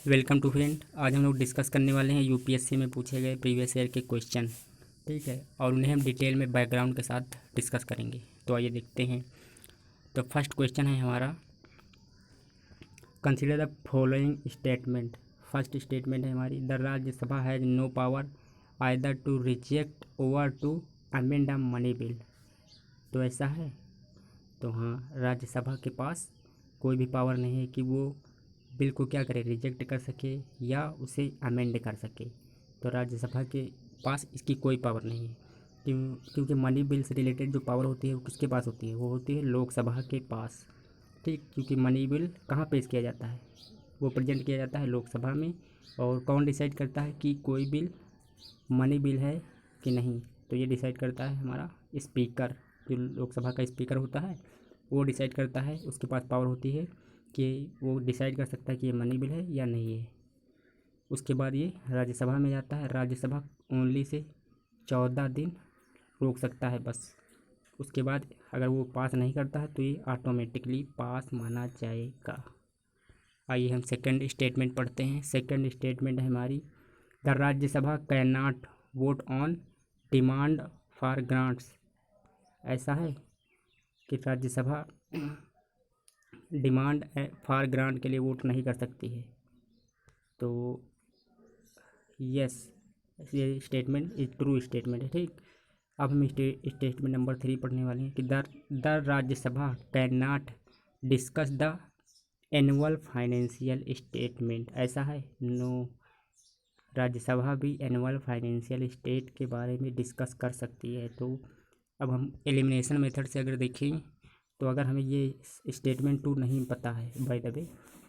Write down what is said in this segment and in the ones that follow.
Welcome to friend. आज हम लोग डिस्कस करने वाले हैं यूपीएससी में पूछे गए प्रीवियस ईयर के क्वेश्चन। ठीक है, और उन्हें हम डिटेल में बैकग्राउंड के साथ डिस्कस करेंगे। तो आइए देखते हैं। तो फर्स्ट क्वेश्चन है हमारा, consider the following statement. First statement है हमारी, the Rajya Sabha has no power either to reject over to amend a money bill. तो ऐसा है। तो हाँ, राज्यसभा के पास कोई भी पावर नहीं है कि वो बिल को क्या करे, रिजेक्ट कर सके या उसे अमेंड कर सके। तो राज्यसभा के पास इसकी कोई पावर नहीं है। क्योंकि मनी बिल से रिलेटेड जो पावर होती है वो किसके पास होती है, वो होती है लोकसभा के पास। ठीक, क्योंकि मनी बिल कहाँ पेश किया जाता है, वो प्रेजेंट किया जाता है लोकसभा में। और कौन डिसाइड करता है कि कोई बिल मनी बिल है कि नहीं, तो ये डिसाइड करता है हमारा स्पीकर। जो लोकसभा का स्पीकर होता है वो डिसाइड करता है, उसके पास पावर होती है कि वो डिसाइड कर सकता है कि ये मनी बिल है या नहीं है। उसके बाद ये राज्यसभा में जाता है। राज्यसभा ओनली से 14 दिन रोक सकता है बस। उसके बाद अगर वो पास नहीं करता है तो ये ऑटोमेटिकली पास माना जाएगा। आइए हम सेकंड स्टेटमेंट पढ़ते हैं। सेकंड स्टेटमेंट है हमारी, the Rajya Sabha can not vote on demand for grants. ऐसा है कि राज्यसभा डिमांड फॉर ग्रांट के लिए वोट नहीं कर सकती है। तो यस, ये स्टेटमेंट इज ट्रू स्टेटमेंट है। ठीक, अब हम स्टेटमेंट नंबर 3 पढ़ने वाले हैं कि the Rajya Sabha can not discuss the annual financial statement. ऐसा है, नो, राज्यसभा भी एनुअल फाइनेंशियल स्टेट के बारे में डिस्कस कर सकती है। तो अब हम एलिमिनेशन मेथड से अगर देखें तो अगर हमें ये स्टेटमेंट 2 नहीं पता है बाय द वे,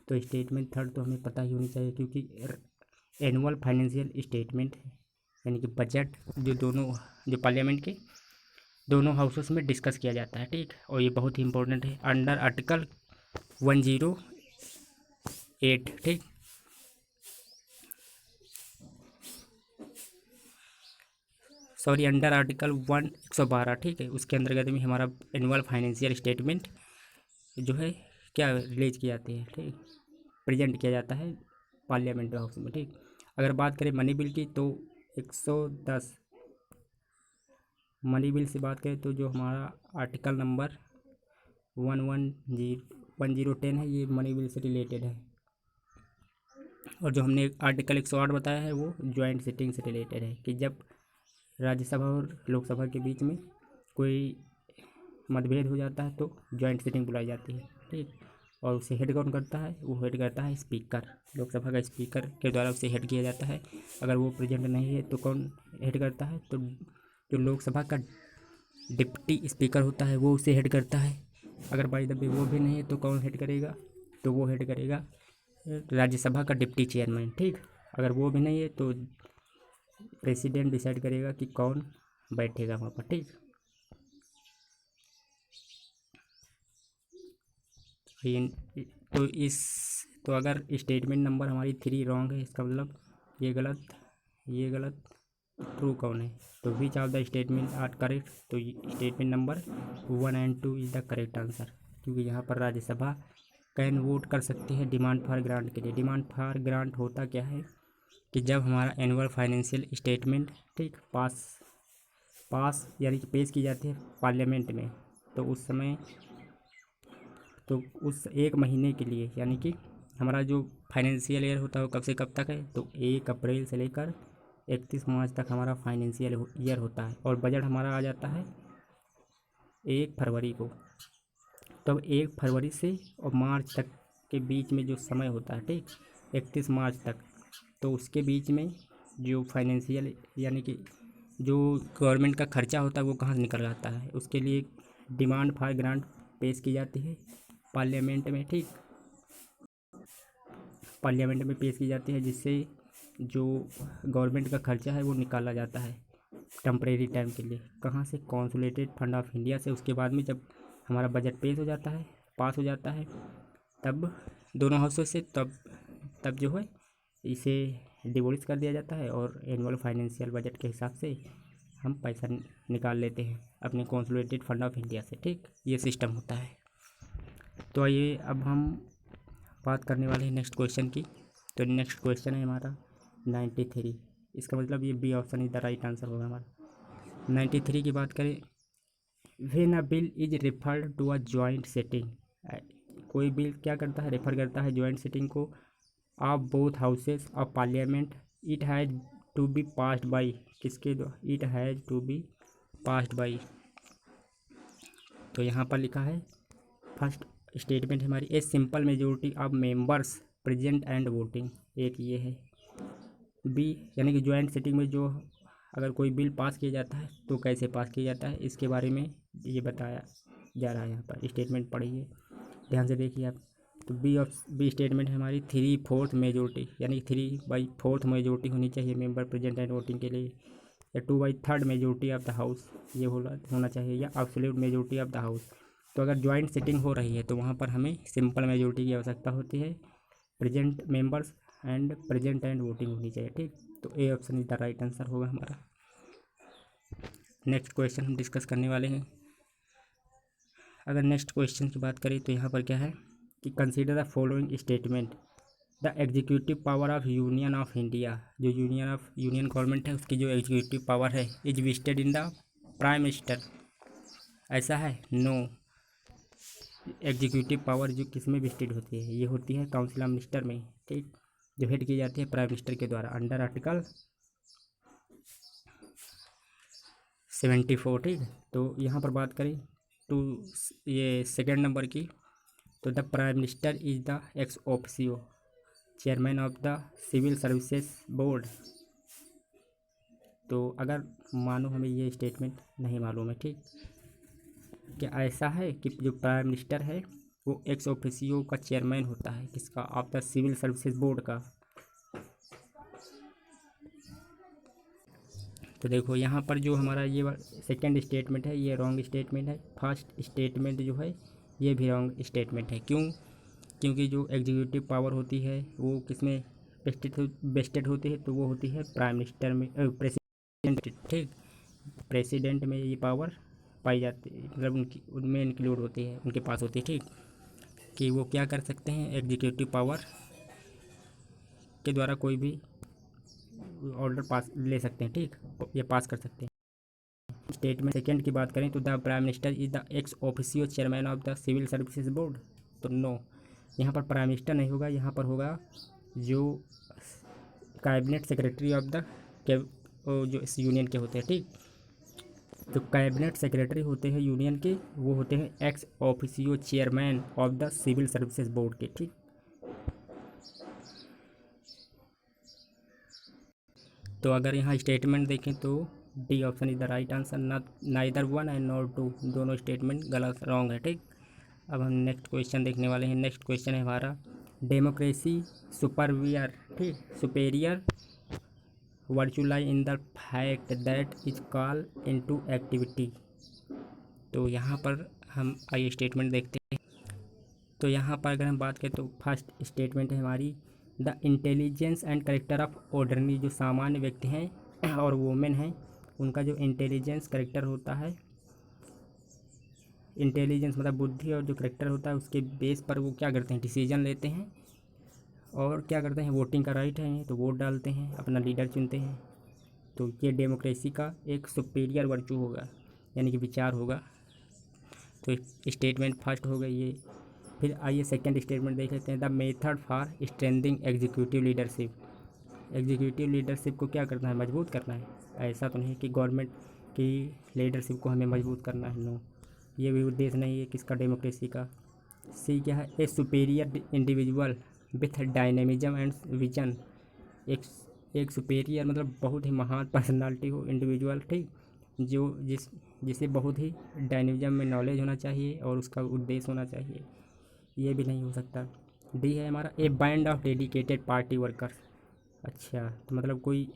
तो स्टेटमेंट 3 तो हमें पता ही होनी चाहिए। क्योंकि एनुअल फाइनेंशियल स्टेटमेंट यानी कि बजट जो पार्लियामेंट के दोनों हाउसेस में डिस्कस किया जाता है। ठीक, और ये बहुत ही इंपॉर्टेंट है अंडर आर्टिकल 108। ठीक, सॉरी, अंडर आर्टिकल 112। ठीक है, उसके अंतर्गत भी हमारा एनुअल फाइनेंशियल स्टेटमेंट जो है क्या रिलीज की जाती है। ठीक, प्रेजेंट किया जाता है पार्लियामेंट हाउस में। ठीक, अगर बात करें मनी बिल की तो 110 मनी बिल से बात करें तो जो हमारा आर्टिकल नंबर 1010 है, ये मनी बिल से रिलेटेड है। और जो हमने आर्टिकल 108 बताया है वो ज्वाइंट सिटिंग से रिलेटेड है कि जब राज्यसभा और लोकसभा के बीच में कोई मतभेद हो जाता है तो ज्वाइंट सिटिंग बुलाई जाती है। ठीक, और उसे हेड कौन करता है, वो हेड करता है स्पीकर। लोकसभा का स्पीकर के द्वारा उसे हेड किया जाता है। अगर वो प्रेजेंट नहीं है तो कौन हेड करता है, तो जो लोकसभा का डिप्टी स्पीकर होता है वो उसे हेड करता है। अगर बाई द वे वो भी नहीं है तो कौन हेड करेगा, तो वो हेड करेगा राज्यसभा का डिप्टी चेयरमैन। ठीक, अगर वो भी नहीं है तो प्रेसिडेंट डिसाइड करेगा कि कौन बैठेगा वहाँ पर। ठीक, तो इस तो अगर स्टेटमेंट नंबर हमारी 3 रॉन्ग है, इसका मतलब ये गलत, ट्रू कौन है, तो which of the statement are correct. तो statement number 1 and 2 is the correct answer. क्योंकि यहाँ पर राज्यसभा कैन वोट कर सकती है डिमांड फॉर ग्रांट के लिए। डिमांड फॉर ग्रांट होता क्या है कि जब हमारा एनुअल फाइनेंशियल स्टेटमेंट ठीक पास यानी कि पेश की जाती है पार्लियामेंट में, तो उस समय तो उस 1 महीने के लिए यानी कि हमारा जो फाइनेंशियल ईयर होता है वो कब से कब तक है, तो 1 अप्रैल से लेकर 31 मार्च तक हमारा फाइनेंशियल ईयर होता है। और बजट हमारा आ जाता है 1 फरवरी को। तब 1 फरवरी से और मार्च तक के बीच में जो समय होता है, ठीक, 31 मार्च तक, तो उसके बीच में जो फाइनेंशियल यानी कि जो गवर्नमेंट का खर्चा होता है वो कहाँ से निकल आता है, उसके लिए डिमांड फॉर ग्रांट पेश की जाती है पार्लियामेंट में। ठीक, पार्लियामेंट में पेश की जाती है जिससे जो गवर्नमेंट का खर्चा है वो निकाला जाता है टेम्परेरी टाइम के लिए। कहाँ से, कॉन्सोलिडेटेड फंड ऑफ इंडिया से। उसके बाद में जब हमारा बजट पेश हो जाता है, पास हो जाता है, तब दोनों हाउसों से तब जो है इसे डिवोल्व कर दिया जाता है और एनुअल फाइनेंशियल बजट के हिसाब से हम पैसा निकाल लेते हैं अपने कॉन्सोलिडेटेड फंड ऑफ इंडिया से। ठीक, ये सिस्टम होता है। तो आइए अब हम बात करने वाले हैं नेक्स्ट क्वेश्चन की। तो नेक्स्ट क्वेश्चन है हमारा 93। इसका मतलब ये B option is the right answer होगा हमारा। 93 की बात करें, when a bill is referred to a joint sitting, कोई बिल क्या करता है, रेफर करता है जॉइंट सिटिंग को of both houses of parliament, it has to be passed by, किसके द्वारा, it has to be passed by. तो यहाँ पर लिखा है फर्स्ट स्टेटमेंट हमारी, a simple majority of members present and voting, एक ये है। बी यानी कि ज्वाइंट सिटिंग में जो अगर कोई बिल पास किया जाता है तो कैसे पास किया जाता है, इसके बारे में ये बताया जा रहा है। यहाँ पर स्टेटमेंट पढ़िए ध्यान से देखिए आप। तो बी स्टेटमेंट है हमारी 3/4 मेजोरिटी, यानी 3/4 मेजोरिटी होनी चाहिए मेंबर प्रेजेंट एंड वोटिंग के लिए, या 2/3 मेजोरिटी ऑफ द हाउस ये होना चाहिए, या absolute majority of the house. तो अगर ज्वाइंट सिटिंग हो रही है तो वहाँ पर हमें सिंपल मेजोरिटी की आवश्यकता होती है, प्रेजेंट मेंबर्स एंड वोटिंग होनी चाहिए, ठीक। तो A option is the right answer होगा हमारा। नेक्स्ट क्वेश्चन हम डिस्कस करने वाले हैं। अगर नेक्स्ट क्वेश्चन की बात करें तो यहाँ पर क्या है कि consider the following statement, the executive power of union of India, जो यूनियन गवर्नमेंट है उसकी जो एग्जीक्यूटिव पावर है is vested in the prime minister, ऐसा है, नो। एग्जीक्यूटिव पावर जो किस में वेस्टेड होती है, ये होती है काउंसिल ऑफ मिनिस्टर में, ठीक, जो हेड की जाती है प्राइम मिनिस्टर के द्वारा अंडर आर्टिकल 74, ठीक। तो यहाँ पर बात करें तो ये सेकंड नंबर की, तो the prime minister is the ex officio chairman of the civil services board. तो अगर मानो हमें ये स्टेटमेंट नहीं मालूम है, ठीक, क्या ऐसा है कि जो प्राइम मिनिस्टर है वो एक्स ऑफिसियो का चेयरमैन होता है, किसका, of the civil services board का। तो देखो यहाँ पर जो हमारा ये सेकंड स्टेटमेंट है ये रॉन्ग स्टेटमेंट है, फर्स्ट स्टेटमेंट जो है ये भी रॉन्ग स्टेटमेंट है। क्यों? क्योंकि जो एग्जीक्यूटिव पावर होती है वो किसमें वेस्टेड होती है, तो वो होती है प्राइम मिनिस्टर में, प्रेसिडेंट, ठीक, प्रेसिडेंट में ये पावर पाई जाती है, मतलब उनमें इंक्लूड होती है, उनके पास होती है, ठीक, कि वो क्या कर सकते हैं, एग्जीक्यूटिव पावर के द्वारा कोई भी ऑर्डर पास ले सकते हैं, ठीक, ये पास कर सकते हैं। स्टेटमेंट सेकंड की बात करें तो the prime minister is the ex officio chairman of the civil services board, तो नो, यहाँ पर प्राइम मिनिस्टर नहीं होगा, यहाँ पर होगा जो कैबिनेट सेक्रेटरी ऑफ द जो इस यूनियन के होते हैं, ठीक, जो कैबिनेट सेक्रेटरी होते हैं यूनियन के वो होते हैं ex officio chairman of the civil services board के, ठीक। तो अगर यहाँ स्टेटमेंट देखें तो D option is the right answer, neither one and not two, दोनों स्टेटमेंट गलत रॉन्ग है, ठीक। अब हम नेक्स्ट क्वेश्चन देखने वाले हैं। नेक्स्ट क्वेश्चन है हमारा डेमोक्रेसी सुपरवियर, ठीक, superior virtually in the fact that is call into activity. तो यहाँ पर हम आइए स्टेटमेंट देखते हैं। तो यहाँ पर अगर हम बात करें तो फर्स्ट स्टेटमेंट है हमारी, the intelligence and character of ordinary, जो सामान्य व्यक्ति हैं और वुमेन हैं उनका जो इंटेलिजेंस करेक्टर होता है, इंटेलिजेंस मतलब बुद्धि, और जो करेक्टर होता है उसके बेस पर वो क्या करते हैं, डिसीजन लेते हैं, और क्या करते हैं, वोटिंग का राइट है तो वोट डालते हैं, अपना लीडर चुनते हैं। तो ये डेमोक्रेसी का एक सुपीरियर वर्चू होगा, यानी कि विचार होगा। तो स्टेटमेंट फर्स्ट हो गई ये। फिर आइए सेकंड स्टेटमेंट देख लेते हैं, the method for strengthening executive leadership. Executive leadership को क्या करना है, मजबूत करना है, ऐसा तो नहीं कि गवर्नमेंट की लीडरशिप को हमें मजबूत करना है, नो, ये भी उद्देश्य नहीं है किसका, डेमोक्रेसी का। सी क्या है, a superior individual with dynamism and vision, एक सुपीरियर मतलब बहुत ही महान पर्सनालिटी हो, इंडिविजुअल, ठीक, जो जिसे बहुत ही डायनेमिज्म में नॉलेज होना चाहिए और उसका उद्देश्य होना चाहिए, ये भी नहीं हो सकता। डी है हमारा, A band of dedicated party workers. अच्छा, तो मतलब कोई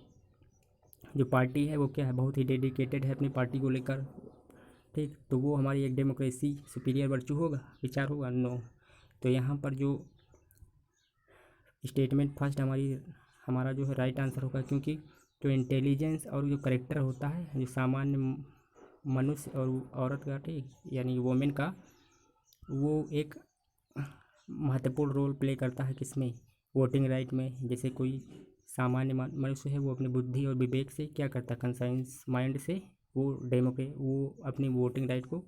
जो पार्टी है वो क्या है, बहुत ही डेडिकेटेड है अपनी पार्टी को लेकर, ठीक, तो वो हमारी एक डेमोक्रेसी सुपीरियर वर्चू होगा, विचार होगा, नो। तो यहाँ पर जो स्टेटमेंट फर्स्ट हमारा जो है राइट आंसर होगा, क्योंकि जो इंटेलिजेंस और जो करेक्टर होता है जो सामान्य मनुष्य और औरत का, ठीक, यानी वोमेन का, वो एक महत्वपूर्ण रोल प्ले करता है किसमें, वोटिंग राइट में जैसे कोई सामान्य मनुष्य है वो अपनी बुद्धि और विवेक से क्या करता है, कंसाइंस माइंड से वो अपनी वोटिंग राइट को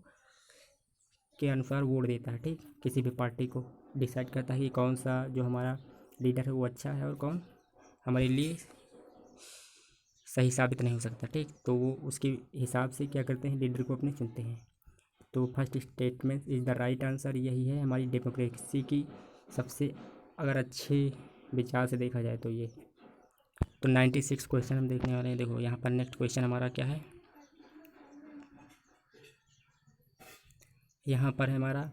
के अनुसार वोट देता है, ठीक, किसी भी पार्टी को डिसाइड करता है कि कौन सा जो हमारा लीडर है वो अच्छा है और कौन हमारे लिए सही साबित नहीं हो सकता, ठीक। तो वो उसके हिसाब से क्या करते हैं, लीडर को अपने चुनते हैं। तो first statement is the right answer, यही है हमारी डेमोक्रेसी की सबसे अगर अच्छे विचार से देखा जाए तो ये। तो 96 क्वेश्चन हम देखने वाले हैं। देखो यहाँ पर नेक्स्ट क्वेश्चन हमारा क्या है, यहाँ पर है हमारा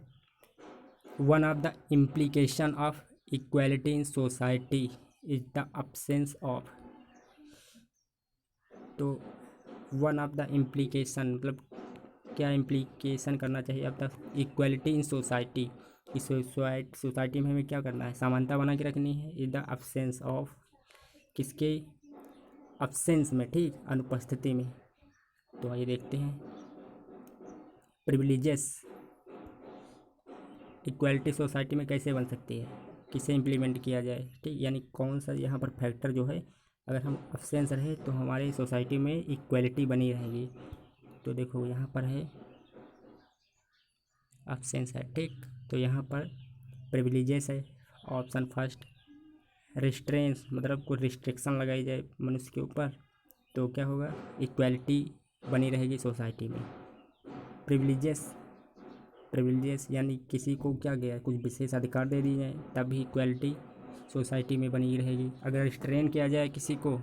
one of the implication of equality in society is the absence of. तो वन ऑफ द इम्प्लीकेशन मतलब क्या इम्प्लीकेशन करना चाहिए अब तक, इक्वालिटी इन सोसाइटी, इस सोसाइटी में हमें क्या करना है, समानता बना के रखनी है। इज द अब्सेंस ऑफ, किसके अब्सेंस में, ठीक, अनुपस्थिति में। तो आइए देखते हैं, प्रिविलेजेस इक्वालिटी सोसाइटी में कैसे बन सकती है, किसे इम्प्लीमेंट किया जाए, ठीक, यानी कौन सा यहाँ पर फैक्टर जो है अगर हम अब्सेंस रहे तो हमारे सोसाइटी में इक्वालिटी बनी रहेगी। तो देखो यहाँ पर है अब्सेंस है, ठीक, तो यहाँ पर प्रिविलेजेस है ऑप्शन फर्स्ट। रिस्ट्रेंस मतलब कोई रिस्ट्रिक्शन लगाई जाए मनुष्य के ऊपर तो क्या होगा, इक्वालिटी बनी रहेगी सोसाइटी में। प्रिविलेजेस यानी किसी को क्या गया कुछ विशेष अधिकार दे दिए जाए तब भी इक्वालिटी सोसाइटी में बनी रहेगी। अगर रिस्ट्रेन किया जाए किसी को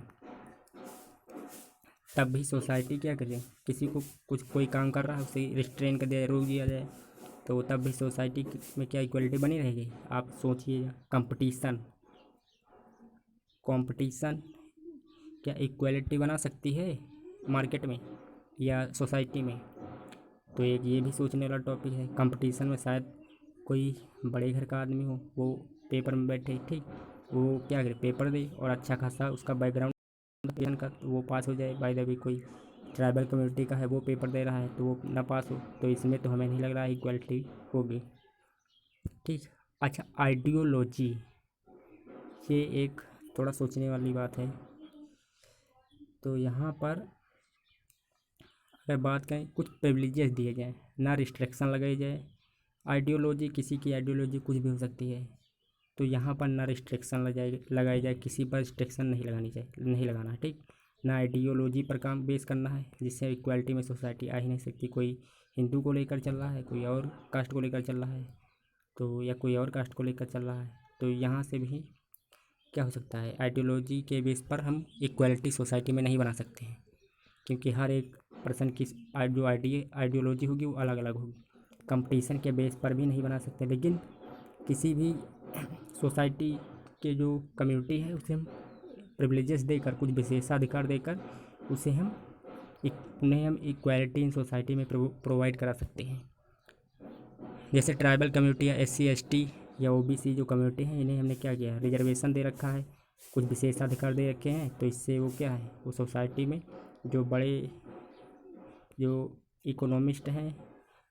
तब भी सोसाइटी क्या करे, किसी को कुछ कोई काम कर रहा है उसे रिस्ट्रेन कर दिया, रोक दिया जाए तो तब भी सोसाइटी में क्या इक्वालिटी बनी रहेगी। आप सोचिए, कंपटीशन क्या इक्वालिटी बना सकती है मार्केट में या सोसाइटी में। तो एक ये भी सोचने वाला टॉपिक है। कंपटीशन में शायद कोई बड़े घर का आदमी हो, वो पेपर में बैठे, ठीक, वो क्या करे पेपर दे और अच्छा खासा उसका बैकग्राउंड का तो वो पास हो जाए। बाय द वे कोई ट्राइबल कम्युनिटी का है वो पेपर दे रहा है तो वो ना पास हो, तो इसमें तो हमें नहीं लग रहा है इक्वालिटी होगी, ठीक। अच्छा, आइडियोलॉजी, ये एक थोड़ा सोचने वाली बात है। तो यहाँ पर अगर बात करें कुछ प्रिविलेजेस दिए जाएँ, ना रिस्ट्रिक्शन लगाई जाए। आइडियोलॉजी, किसी की आइडियोलॉजी कुछ भी हो सकती है, तो यहाँ पर ना रिस्ट्रिक्शन लगाई जाए, किसी पर रिस्ट्रिक्शन नहीं लगाना है, ठीक। ना आइडियोलॉजी पर काम बेस करना है जिससे इक्वालिटी में सोसाइटी आ ही नहीं सकती। कोई हिंदू को लेकर चल रहा है, कोई और कास्ट को लेकर चल रहा है, तो या कोई और कास्ट को लेकर चल रहा है, तो यहाँ से भी क्या हो सकता है, आइडियोलॉजी के बेस पर हम इक्वालिटी सोसाइटी में नहीं बना सकते हैं, क्योंकि हर एक पर्सन की जो आइडियोलॉजी होगी वो अलग अलग होगी। कंपटीशन के बेस पर भी नहीं बना सकते, लेकिन किसी भी सोसाइटी के जो कम्युनिटी है उसे हम प्रिविलेजेस देकर, कुछ विशेषाधिकार देकर उन्हें हम इक्वालिटी इन सोसाइटी में प्रोवाइड करा सकते हैं। जैसे ट्राइबल कम्युनिटी या SC ST या OBC जो कम्युनिटी है इन्हें हमने क्या किया, रिजर्वेशन दे रखा है, कुछ विशेषाधिकार दे रखे हैं, तो इससे वो क्या है, वो सोसाइटी में जो बड़े जो इकोनॉमिस्ट हैं,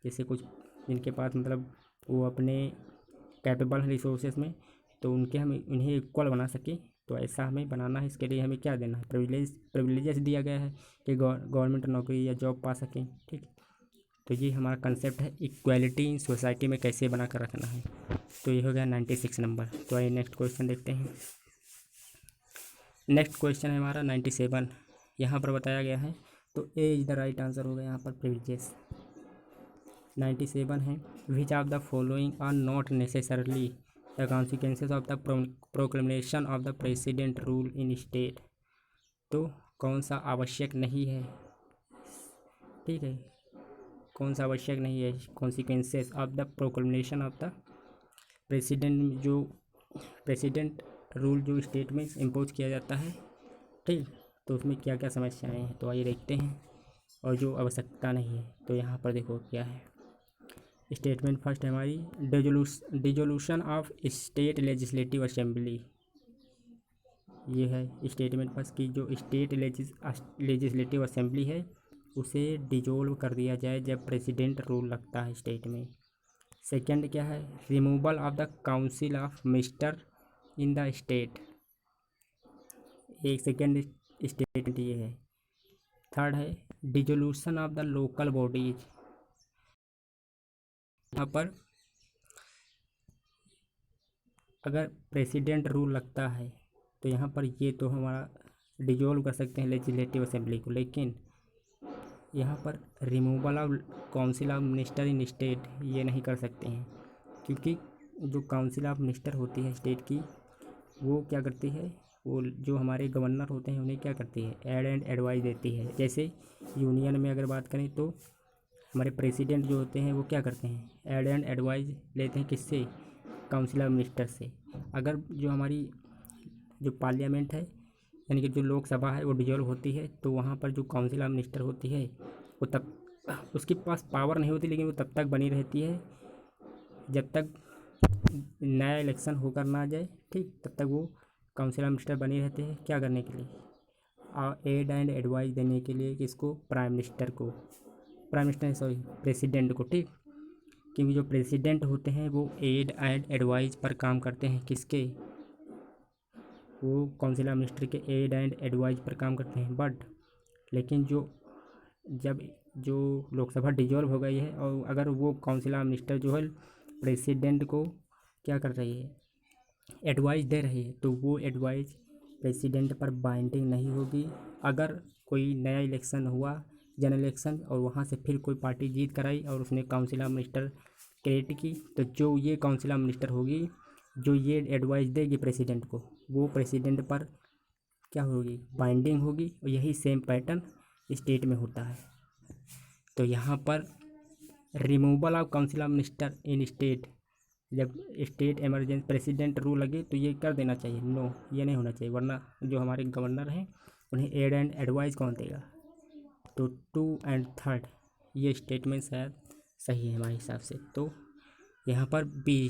जैसे कुछ जिनके पास मतलब वो अपने कैपेबल हैं रिसोर्सेज में, तो उन्हें इक्वल बना सके। तो ऐसा हमें बनाना है, इसके लिए हमें क्या देना है, प्रिविलेजेस दिया गया है कि गवर्नमेंट नौकरी या जॉब पा सकें, ठीक। तो ये हमारा कंसेप्ट है इक्वालिटी इन सोसाइटी में कैसे बना कर रखना है। तो ये हो गया 96 नंबर। तो आइए नेक्स्ट क्वेश्चन देखते हैं। नेक्स्ट क्वेश्चन है हमारा 97, यहाँ पर बताया गया है, तो A is the right answer होगा यहाँ पर प्रिविलेजेस। 97 है, which of the following are not necessarily the consequences of the proclamation of the president rule in state. तो कौन सा आवश्यक नहीं है, ठीक है, कौन सा आवश्यक नहीं है, consequences of the proclamation of the president rule जो स्टेट में इम्पोज किया जाता है, ठीक, तो उसमें क्या क्या समस्याएं हैं, तो आइए देखते हैं। और जो आवश्यकता नहीं है तो यहाँ पर देखो क्या है, स्टेटमेंट फर्स्ट है हमारी, dissolution of state legislative assembly. ये है स्टेटमेंट फर्स्ट की, जो स्टेट लेजिस्लेटिव असेंबली है उसे डिजोल्व कर दिया जाए जब प्रेसिडेंट रूल लगता है स्टेट में। सेकंड क्या है, removal of the council of mister in the state, एक सेकेंड स्टेटमेंट ये है। थर्ड है dissolution of the local bodies, यहाँ पर अगर प्रेसिडेंट रूल लगता है तो यहाँ पर ये तो हमारा डिजोल्व कर सकते हैं लेजिस्लेटिव असेंबली को, लेकिन यहाँ पर removal of council of minister in state ये नहीं कर सकते हैं, क्योंकि जो काउंसिल ऑफ मिनिस्टर होती है स्टेट की, वो क्या करती है, वो जो हमारे गवर्नर होते हैं उन्हें क्या करती है, एड एंड एडवाइस देती है। जैसे यूनियन में अगर बात करें तो हमारे प्रेसिडेंट जो होते हैं वो क्या करते हैं, एड एंड एडवाइस लेते हैं किससे, काउंसिल ऑफ मिनिस्टर से। अगर जो हमारी जो पार्लियामेंट है यानी कि जो लोकसभा है वो डिजोल्व होती है तो वहाँ पर जो काउंसिल ऑफ मिनिस्टर होती है वो तब उसके पास पावर नहीं होती, लेकिन वो तब तक बनी रहती है जब तक नया इलेक्शन होकर ना जाए, ठीक, तब तक वो काउंसिल ऑफ मिनिस्टर बने रहते हैं। क्या करने के लिए, एड एंड एडवाइस देने के लिए, किसको, प्राइम मिनिस्टर को, प्राइम मिनिस्टर सॉरी प्रेसिडेंट को, ठीक, क्योंकि जो प्रेसिडेंट होते हैं वो एड एंड एडवाइस पर काम करते हैं, किसके, वो काउंसिल ऑफ मिनिस्टर के एड एंड एडवाइस पर काम करते हैं। बट लेकिन जब जो लोकसभा डिजोल्व हो गई है और अगर वो काउंसिल ऑफ मिनिस्टर जो है प्रेसिडेंट को क्या कर रही है, एडवाइस दे रही है, तो वो एडवाइस प्रेसिडेंट पर बाइंडिंग नहीं होगी। अगर कोई नया इलेक्शन हुआ, जनरल इलेक्शन, और वहाँ से फिर कोई पार्टी जीत कर आई और उसने काउंसिल ऑफ मिनिस्टर क्रिएट की, तो जो ये काउंसिल ऑफ मिनिस्टर होगी जो ये एडवाइस देगी प्रेसिडेंट को, वो प्रेसिडेंट पर क्या होगी, बाइंडिंग होगी। और यही सेम पैटर्न स्टेट में होता है। तो यहाँ पर removal of council of minister in state, जब स्टेट इमरजेंसी प्रेसिडेंट रूल लगे तो ये कर देना चाहिए, नो ये नहीं होना चाहिए, वरना जो हमारे गवर्नर हैं उन्हें एड एंड एडवाइस कौन देगा। तो 2 और 3 ये स्टेटमेंट शायद सही है हमारे हिसाब से। तो यहाँ पर बी,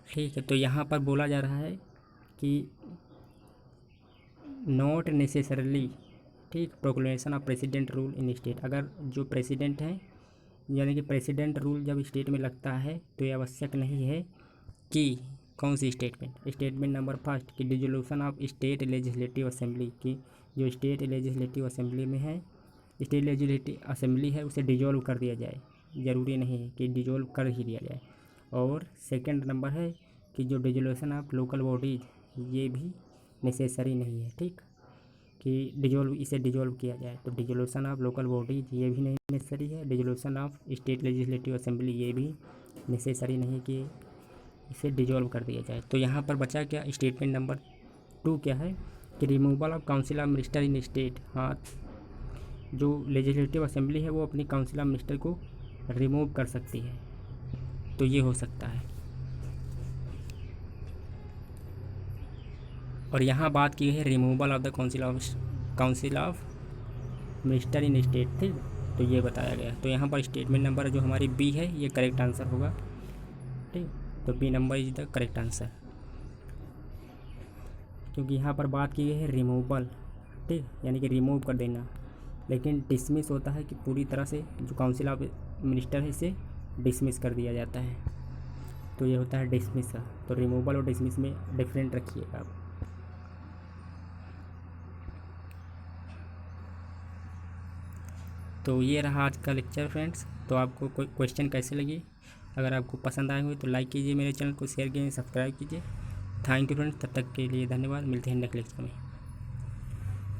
ठीक है। तो यहाँ पर बोला जा रहा है कि नॉट नेसेसरली, ठीक, proclamation of president rule in state, अगर जो प्रेसिडेंट हैं यानी कि प्रेसिडेंट रूल जब स्टेट में लगता है तो ये आवश्यक नहीं है कि कौन सी स्टेटमेंट, स्टेटमेंट नंबर 1 कि dissolution of state legislative assembly की, जो स्टेट लेजिस्लेटिव असेंबली में है, स्टेट लेजिस्लेटिव असेंबली है उसे डिजोल्व कर दिया जाए, ज़रूरी नहीं है कि डिजोल्व कर ही दिया जाए। और सेकंड नंबर है कि जो डिसोल्यूशन ऑफ लोकल बॉडीज ये भी नेसेसरी नहीं है, ठीक, कि इसे डिजोल्व किया जाए। तो डिसोल्यूशन ऑफ लोकल बॉडीज ये भी नहीं नेसेसरी है, dissolution of state legislative assembly ये भी नेसेसरी नहीं कि इसे डिजोल्व कर दिया जाए। तो यहाँ पर बचा क्या, स्टेटमेंट नंबर 2 क्या है कि removal of council of minister in state. हाँ, जो लेजिस्लेटिव असेंबली है वो अपनी काउंसिल ऑफ मिनिस्टर को रिमूव कर सकती है, तो ये हो सकता है। और यहाँ बात की है removal of the council of minister in state, ठीक, तो ये बताया गया। तो यहाँ पर स्टेटमेंट नंबर जो हमारी बी है ये करेक्ट आंसर होगा, ठीक, तो B number is the correct answer, क्योंकि यहाँ पर बात की गई है रिमूवल, ठीक, यानी कि रिमूव कर देना, लेकिन डिसमिस होता है कि पूरी तरह से जो काउंसिल ऑफ मिनिस्टर है इसे डिसमिस कर दिया जाता है, तो ये होता है डिसमिस का। तो रिमूवल और डिसमिस में डिफरेंट रखिएगा आप। तो ये रहा आज का लेक्चर फ्रेंड्स। तो आपको कोई क्वेश्चन कैसे लगी, अगर आपको पसंद आए हुए तो लाइक कीजिए, मेरे चैनल को शेयर कीजिए, सब्सक्राइब कीजिए। थैंक यू फ्रेंड्स, तब तक के लिए धन्यवाद, मिलते हैं नेक्स्ट लेक्चर में।